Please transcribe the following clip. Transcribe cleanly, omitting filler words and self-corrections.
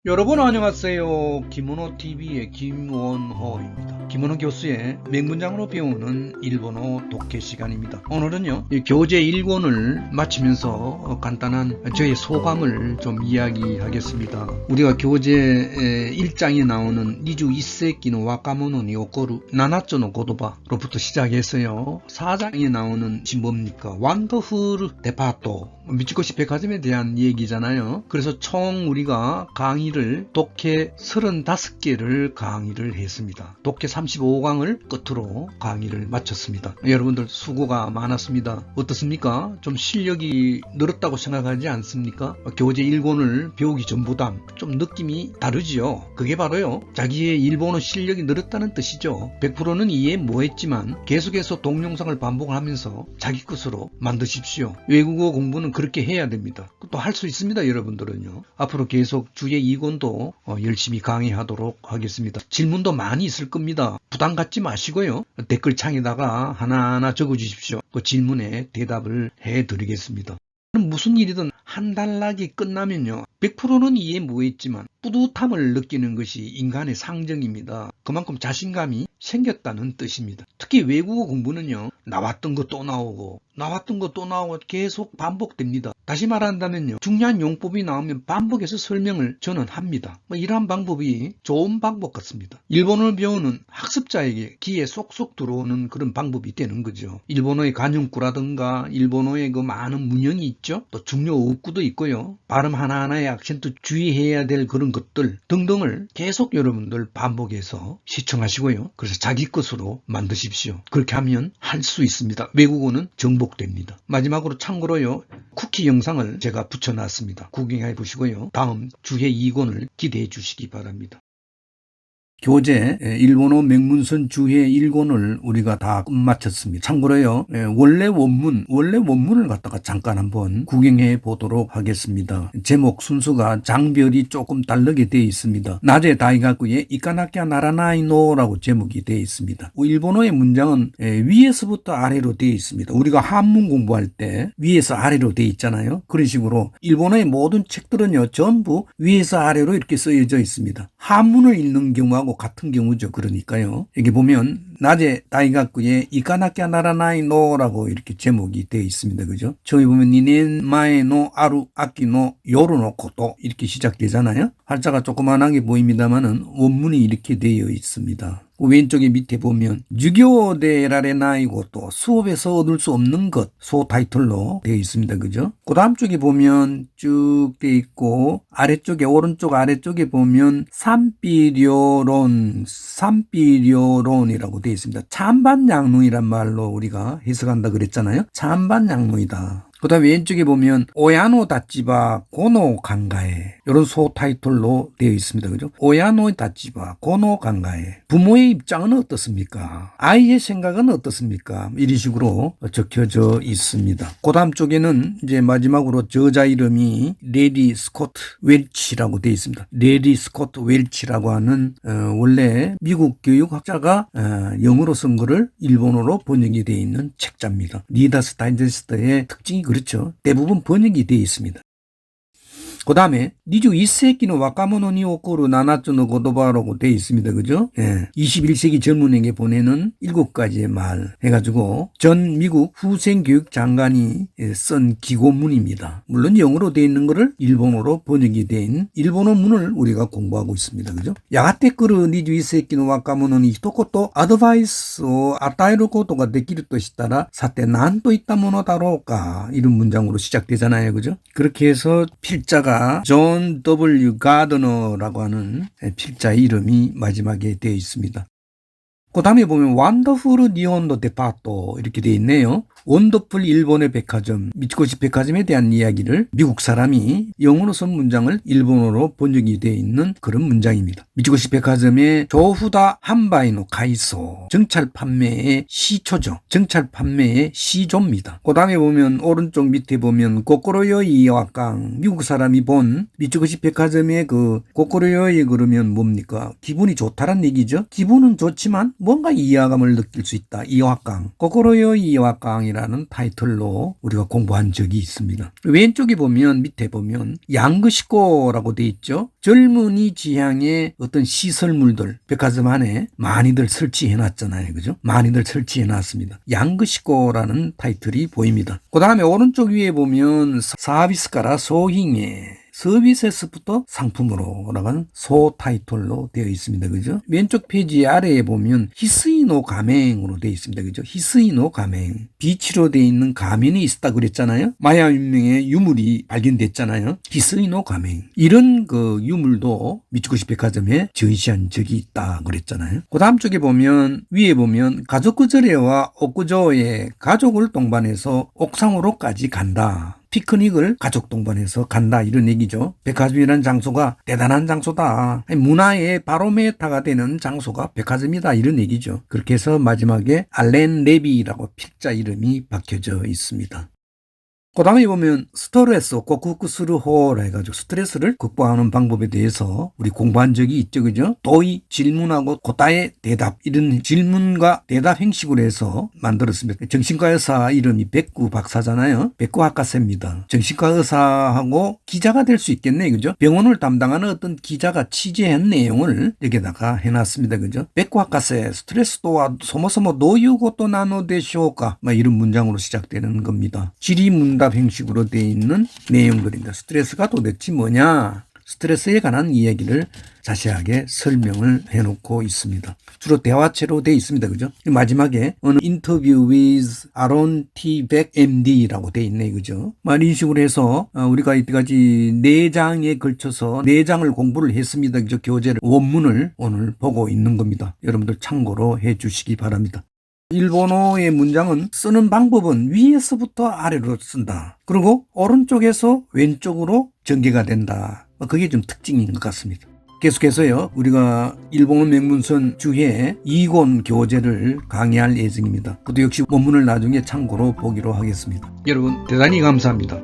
여러분 안녕하세요. 김원호TV의 김원호입니다. 김원호 교수의 맹문장으로 배우는 일본어 독해 시간입니다. 오늘은요, 교재 1권을 마치면서 간단한 저의 소감을 좀 이야기하겠습니다. 우리가 교재 1장에 나오는 니주 이세키노 와카모노 니 오코루 나나쪼노 고도바로부터 시작해서요, 4장에 나오는 뭡니까? 완더풀 데파토, 미츠코시 백화점에 대한 얘기잖아요. 그래서 총 우리가 강의를 독해 35개를 강의를 했습니다. 독해 35강을 끝으로 강의를 마쳤습니다. 여러분들 수고가 많았습니다. 어떻습니까? 좀 실력이 늘었다고 생각하지 않습니까? 교재 1권을 배우기 전보다 좀 느낌이 다르지요. 그게 바로요, 자기의 일본어 실력이 늘었다는 뜻이죠. 100%는 이해 못했지만 계속해서 동영상을 반복을 하면서 자기 것으로 만드십시오. 외국어 공부는 그렇게 해야 됩니다. 또 할 수 있습니다. 여러분들은요. 앞으로 계속 주에 2권도 열심히 강의하도록 하겠습니다. 질문도 많이 있을 겁니다. 부담 갖지 마시고요, 댓글창에다가 하나하나 적어주십시오. 그 질문에 대답을 해드리겠습니다. 무슨 일이든 한 단락이 끝나면요, 100%는 이해 못했지만 뿌듯함을 느끼는 것이 인간의 상정입니다. 그만큼 자신감이 생겼다는 뜻입니다. 특히 외국어 공부는요, 나왔던 거 또 나오고 나왔던 거 또 나오고 계속 반복됩니다. 다시 말한다면요, 중요한 용법이 나오면 반복해서 설명을 저는 합니다. 이러한 방법이 좋은 방법 같습니다. 일본어를 배우는 학습자에게 귀에 쏙쏙 들어오는 그런 방법이 되는 거죠. 일본어의 관용구라든가 일본어의 그 많은 문형이 있죠. 또 중요 어구도 있고요. 발음 하나하나의 악센트 주의해야 될 그런 것들 등등을 계속 여러분들 반복해서 시청하시고요. 그래서 자기 것으로 만드십시오. 그렇게 하면 할 수 있습니다. 외국어는 정복됩니다. 마지막으로 참고로요, 쿠키 영상을 제가 붙여놨습니다. 구경해 보시고요, 다음 주에 2권을 기대해 주시기 바랍니다. 교재 일본어 맹문선 주해 1권을 우리가 다 끝마쳤습니다. 참고로요, 원래 원문을 갖다가 잠깐 한번 구경해 보도록 하겠습니다. 제목 순서가 장별이 조금 다르게 되어 있습니다. 낮에 다이가쿠에 이카나키아 나라나이노라고 제목이 되어 있습니다. 일본어의 문장은 위에서부터 아래로 되어 있습니다. 우리가 한문 공부할 때 위에서 아래로 되어 있잖아요. 그런 식으로 일본어의 모든 책들은요, 전부 위에서 아래로 이렇게 쓰여져 있습니다. 한문을 읽는 경우하고 같은 경우죠. 그러니까요, 여기 보면 낮에 다이가쿠에 이카나키아 나라나이노라고 이렇게 제목이 되어 있습니다. 그죠? 저기 보면 2년前の 아루 아키노 요르노 코토 이렇게 시작되잖아요. 한자가 조그만하게 보입니다만은 원문이 이렇게 되어 있습니다. 왼쪽에 밑에 보면 주교대라레나이 것도 수업에서 얻을 수 없는 것, 소 타이틀로 되어 있습니다. 그죠? 그 다음 쪽에 보면 쭉 되어 있고, 아래쪽에, 오른쪽 아래쪽에 보면 산비료론이라고 되어 있습니다. 찬반양론이란 말로 우리가 해석한다 그랬잖아요. 찬반양론이다. 그 다음에 왼쪽에 보면 오야노 다찌바 고노 간가에, 이런 소 타이틀로 되어 있습니다. 그죠? 오야노 다찌바 고노 간가에, 부모의 입장은 어떻습니까? 아이의 생각은 어떻습니까? 이런 식으로 적혀져 있습니다. 그 다음 쪽에는 이제 마지막으로 저자 이름이 레디 스코트 웰치라고 되어 있습니다. 레디 스코트 웰치라고 하는 원래 미국 교육학자가 영어로 쓴 거를 일본어로 번역이 되어 있는 책자입니다. 리더스 다이제스트의 특징이 그렇죠. 대부분 번역이 되어 있습니다. 그 다음에 니주 1세기의 와카모노 니 오코루 나나쪼노 고도바라고 되어 있습니다. 그죠? 21세기 젊은에게 보내는 7가지의 말 해가지고 전 미국 후생 교육 장관이 쓴 기고문입니다. 물론 영어로 되어 있는 거를 일본어로 번역이 된 일본어 문을 우리가 공부하고 있습니다. 그죠? 야가테쿠르 니주 1세기의 와카모노 니 히토코토 아드바이스を与えることができるとしたらさて何といったものだろうか, 이런 문장으로 시작되잖아요. 그죠? 그렇게 해서 필자가 존 W. 가드너라고 하는 필자의 이름이 마지막에 되어 있습니다. 그 다음에 보면 원더풀 니혼도 데파토 이렇게 되어 있네요. 원더풀 일본의 백화점, 미츠코시 백화점에 대한 이야기를 미국 사람이 영어로 쓴 문장을 일본어로 번역이 되어 있는 그런 문장입니다. 미츠코시 백화점의 조후다 한바이노 가이소, 정찰 판매의 시초죠. 정찰 판매의 시조입니다. 그 다음에 보면 오른쪽 밑에 보면 고코로요이 와강, 미국 사람이 본 미츠코시 백화점의 그 고코로요이 그러면 뭡니까? 기분이 좋다란 얘기죠. 기분은 좋지만 뭔가 이해감을 느낄 수 있다. 이와강, 고코로요이 이와강이라 페이지라는 타이틀로 우리가 공부한 적이 있습니다. 왼쪽에 보면, 밑에 보면 양그시코라고 돼 있죠. 젊은이 지향의 어떤 시설물들 백화점 안에 많이들 설치해 놨잖아요. 그죠? 많이들 설치해 놨습니다. 양그시코라는 타이틀이 보입니다. 그 다음에 오른쪽 위에 보면 사비스카라 소힝에 서비스에서부터 상품으로 라는 소 타이틀로 되어 있습니다. 그죠? 왼쪽 페이지 아래에 보면 히스이노 가맹으로 되어 있습니다. 그죠? 히스이노 가맹. 비치로 되어 있는 가면이 있었다 그랬잖아요. 마야 문명의 유물이 발견됐잖아요. 히스이노 가맹. 이런 그 유물도 미츠쿠시 백화점에 전시한 적이 있다 그랬잖아요. 그 다음 쪽에 보면, 위에 보면 가족구절에와 옥구조의 가족을 동반해서 옥상으로까지 간다. 피크닉을 가족 동반해서 간다 이런 얘기죠. 백화점이라는 장소가 대단한 장소다. 문화의 바로메타가 되는 장소가 백화점이다 이런 얘기죠. 그렇게 해서 마지막에 알렌 레비라고 필자 이름이 박혀져 있습니다. 그 다음에 보면 스트레스 고쿠쿠스르호라 해가지고 스트레스를 극복하는 방법에 대해서 우리 공부한 적이 있죠. 그죠? 도의 질문하고 고따의 대답 이런 질문과 대답 형식으로 해서 만들었습니다. 정신과 의사 이름이 백구 박사잖아요. 백구 학과세입니다. 정신과 의사하고 기자가 될 수 있겠네. 그죠? 병원을 담당하는 어떤 기자가 취재한 내용을 여기다가 해놨습니다. 그죠? 백구 학과세 스트레스도와 소모소모 노유고또 나노데쇼까 이런 문장으로 시작되는 겁니다. 질의문답 형식으로 되어 있는 내용들입니다. 스트레스가 도대체 뭐냐? 스트레스에 관한 이야기를 자세하게 설명을 해놓고 있습니다. 주로 대화체로 되어 있습니다. 그죠? 마지막에 인터뷰 with 아론 T. 백 MD라고 되어 있네. 그죠? 이런 식으로 해서 우리가 이때까지 4장에 걸쳐서 4장을 공부를 했습니다. 그죠? 교재를 원문을 오늘 보고 있는 겁니다. 여러분들 참고로 해 주시기 바랍니다. 일본어의 문장은 쓰는 방법은 위에서부터 아래로 쓴다. 그리고 오른쪽에서 왼쪽으로 전개가 된다. 그게 좀 특징인 것 같습니다. 계속해서요, 우리가 일본어 명문선 주에 2권 교재를 강의할 예정입니다. 그것도 역시 원문을 나중에 참고로 보기로 하겠습니다. 여러분 대단히 감사합니다.